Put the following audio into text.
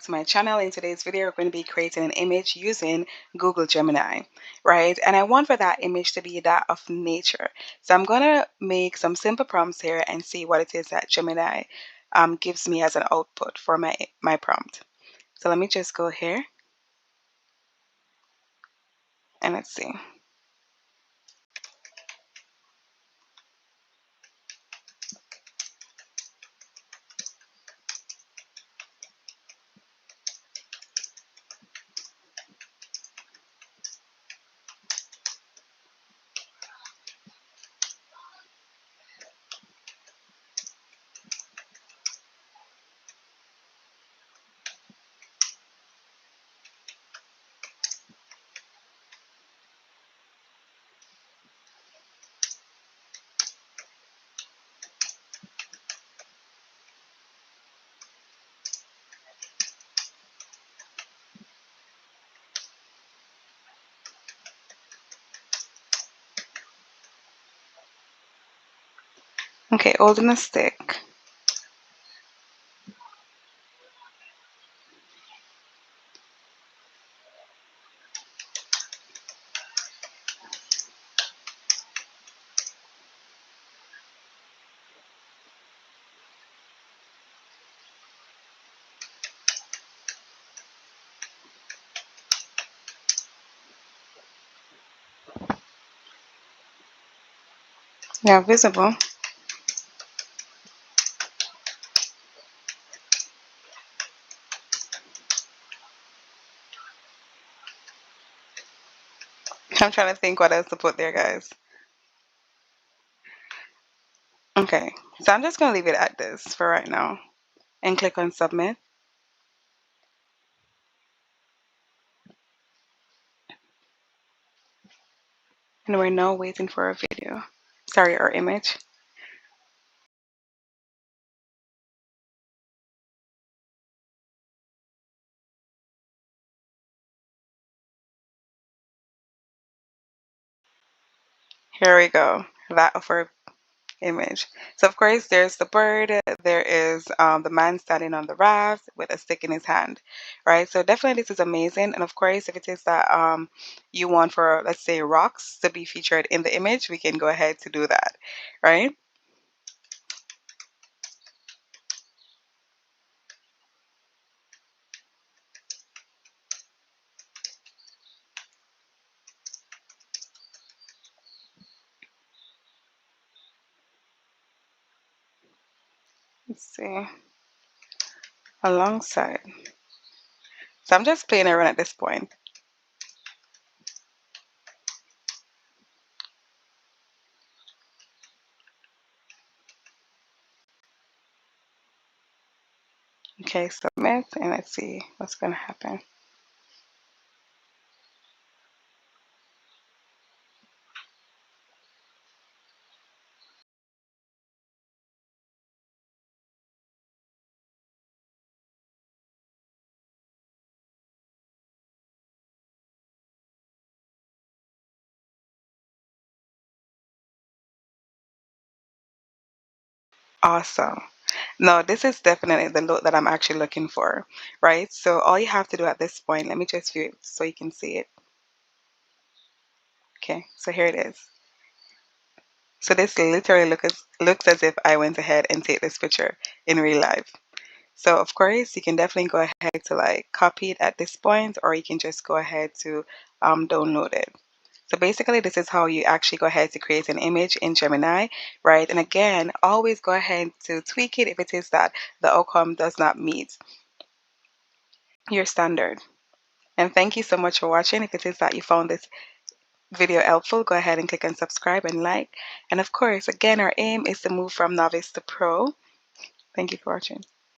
to my channel. In today's video, we're going to be creating an image using Google Gemini, right? And I want for that image to be that of nature. So I'm going to make some simple prompts here and see what it is that Gemini gives me as an output for my prompt. So let me just go here and let's see. Okay, holding a stick. Yeah, visible. I'm trying to think what else to put there, guys. Okay, so I'm just going to leave it at this for right now and click on submit. And we're now waiting for a video. Sorry, our image. Here we go. That of our image. So of course there's the bird, there is the man standing on the raft with a stick in his hand, right? So definitely this is amazing. And of course if it is that you want for, let's say, rocks to be featured in the image, we can go ahead to do that, right? Let's see, alongside. So I'm just playing around at this point. Okay, submit, and let's see what's going to happen. Awesome. No, this is definitely the look that I'm actually looking for, right? So all you have to do at this point, let me just view it so you can see it. Okay, so here it is. So this literally looks as if I went ahead and take this picture in real life. So of course, you can definitely go ahead to like copy it at this point, or you can just go ahead to download it. So basically, this is how you actually go ahead to create an image in Gemini, right? And again, always go ahead to tweak it if it is that the outcome does not meet your standard. And thank you so much for watching. If it is that you found this video helpful, go ahead and click on subscribe and like. And of course, again, our aim is to move from novice to pro. Thank you for watching.